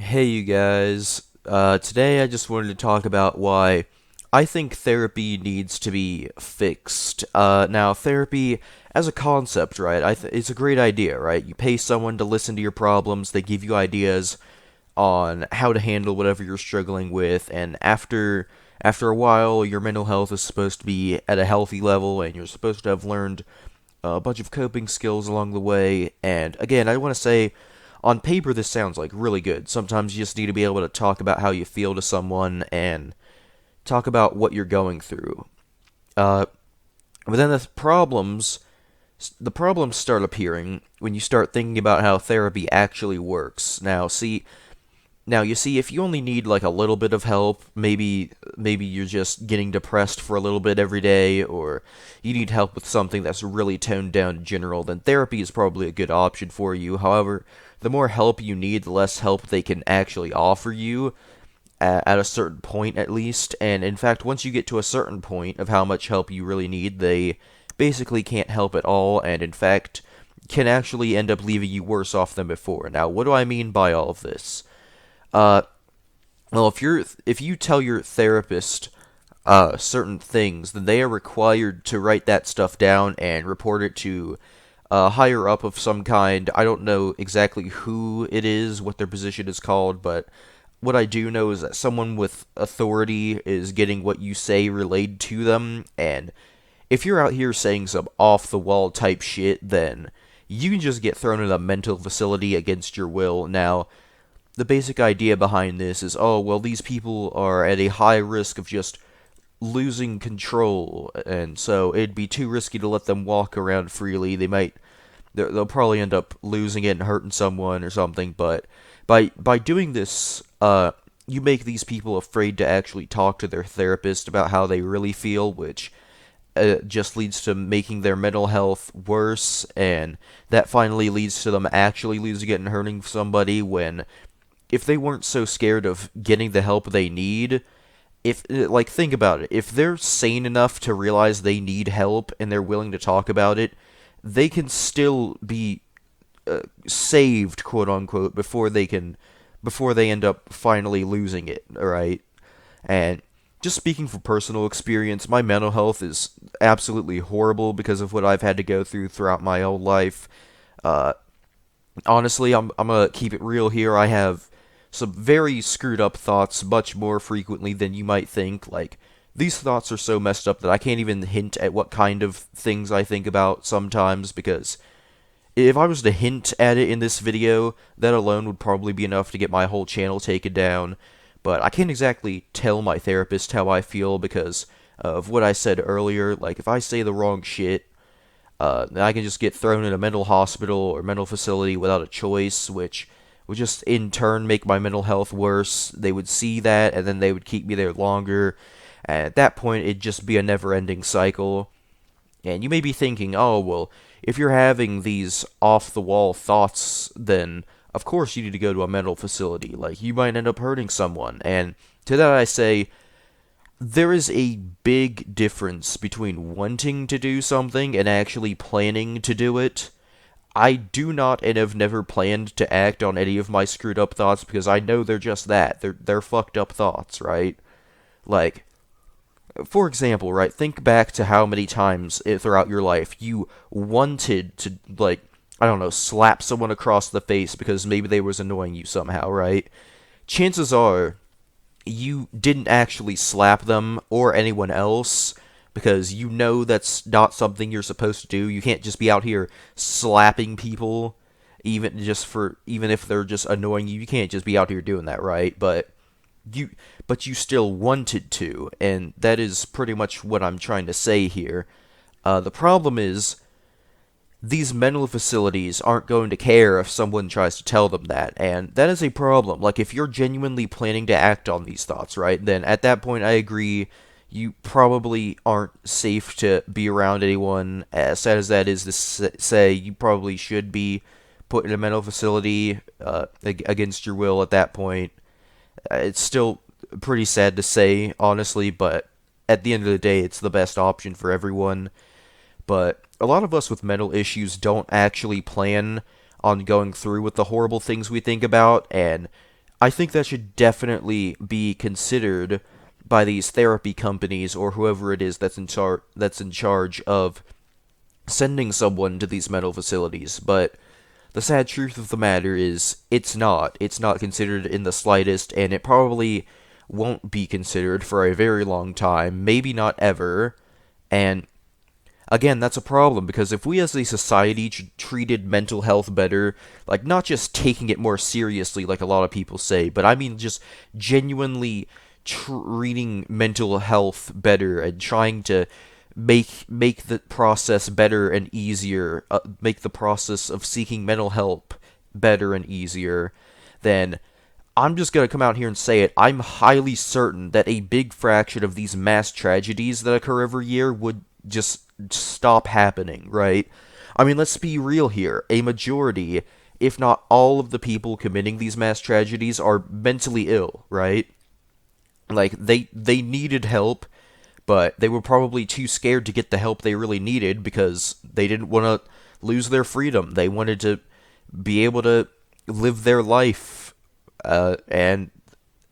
Hey, you guys. Today I just wanted to talk about why I think therapy needs to be fixed. Now, therapy as a concept, right? It's a great idea, right? You pay someone to listen to your problems, they give you ideas on how to handle whatever you're struggling with, and after a while, your mental health is supposed to be at a healthy level, and you're supposed to have learned a bunch of coping skills along the way. And again, I want to say, on paper, this sounds like really good. Sometimes you just need to be able to talk about how you feel to someone and talk about what you're going through. Uh, but then the problems start appearing when you start thinking about how therapy actually works. Now, you see, if you only need like a little bit of help, maybe you're just getting depressed for a little bit every day, or you need help with something that's really toned down in general, then therapy is probably a good option for you. However, the more help you need, the less help they can actually offer you at a certain point at least. And in fact, once you get to a certain point of how much help you really need, they basically can't help at all, and in fact, can actually end up leaving you worse off than before. Now, what do I mean by all of this? Uh, well, if you tell your therapist certain things, then they are required to write that stuff down and report it to a higher up of some kind. I don't know exactly who it is, what their position is called, but what I do know is that someone with authority is getting what you say relayed to them, and if you're out here saying some off the wall type shit, then you can just get thrown in a mental facility against your will. Now, the basic idea behind this is, oh, well, these people are at a high risk of just losing control, and so it'd be too risky to let them walk around freely. They'll probably end up losing it and hurting someone or something. But by doing this, you make these people afraid to actually talk to their therapist about how they really feel, which just leads to making their mental health worse, and that finally leads to them actually losing it and hurting somebody when if they weren't so scared of getting the help they need, if like think about it, if they're sane enough to realize they need help and they're willing to talk about it, they can still be saved, quote unquote, before they end up finally losing it, alright? And just speaking from personal experience, my mental health is absolutely horrible because of what I've had to go through throughout my whole life. Uh, Honestly, I'm gonna keep it real here. I have some very screwed up thoughts much more frequently than you might think. Like, these thoughts are so messed up that I can't even hint at what kind of things I think about sometimes, because if I was to hint at it in this video, that alone would probably be enough to get my whole channel taken down. But I can't exactly tell my therapist how I feel because of what I said earlier. Like, if I say the wrong shit, I can just get thrown in a mental hospital or mental facility without a choice, which would just in turn make my mental health worse. They would see that, and then they would keep me there longer. And at that point, it'd just be a never-ending cycle. And you may be thinking, oh, well, if you're having these off-the-wall thoughts, then of course you need to go to a mental facility. Like, you might end up hurting someone. And to that I say, there is a big difference between wanting to do something and actually planning to do it. I do not and have never planned to act on any of my screwed up thoughts because I know they're just that. They're fucked up thoughts, right? Like, for example, right, think back to how many times throughout your life you wanted to, like, I don't know, slap someone across the face because maybe they was annoying you somehow, right? Chances are you didn't actually slap them or anyone else because you know that's not something you're supposed to do. You can't just be out here slapping people even if they're just annoying you. You can't just be out here doing that, right? You but you still wanted to, and that is pretty much what I'm trying to say here. The problem is these mental facilities aren't going to care if someone tries to tell them that, and that is a problem. Like, if you're genuinely planning to act on these thoughts, right, then at that point I agree you probably aren't safe to be around anyone. As sad as that is to say, you probably should be put in a mental facility against your will at that point. It's still pretty sad to say, honestly, but at the end of the day, it's the best option for everyone. But a lot of us with mental issues don't actually plan on going through with the horrible things we think about, and I think that should definitely be considered by these therapy companies or whoever it is that's in charge of sending someone to these mental facilities. But the sad truth of the matter is it's not. It's not considered in the slightest, and it probably won't be considered for a very long time, maybe not ever. And again, that's a problem because if we as a society treated mental health better, like not just taking it more seriously like a lot of people say, but I mean just genuinely treating mental health better and trying to make the process better and easier, make the process of seeking mental help better and easier, then I'm just going to come out here and say it. I'm highly certain that a big fraction of these mass tragedies that occur every year would just stop happening, right? I mean, let's be real here. A majority, if not all of the people committing these mass tragedies are mentally ill, right? Like they needed help, but they were probably too scared to get the help they really needed because they didn't want to lose their freedom. They wanted to be able to live their life, and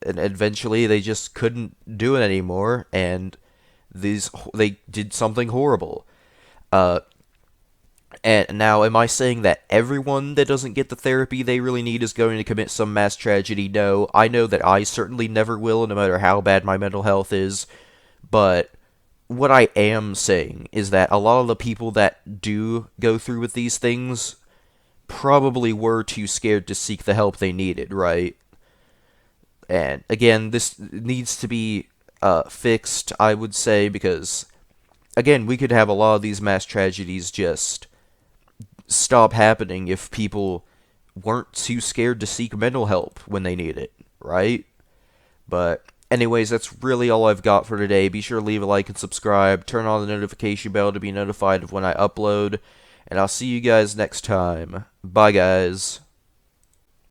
eventually they just couldn't do it anymore, and they did something horrible. Uh, and now, am I saying that everyone that doesn't get the therapy they really need is going to commit some mass tragedy? No, I know that I certainly never will, no matter how bad my mental health is. But what I am saying is that a lot of the people that do go through with these things probably were too scared to seek the help they needed, right? And again, this needs to be fixed, I would say, because again, we could have a lot of these mass tragedies just stop happening if people weren't too scared to seek mental help when they need it, right? But anyways, that's really all I've got for today. Be sure to leave a like and subscribe. Turn on the notification bell to be notified of when I upload. And I'll see you guys next time. Bye, guys.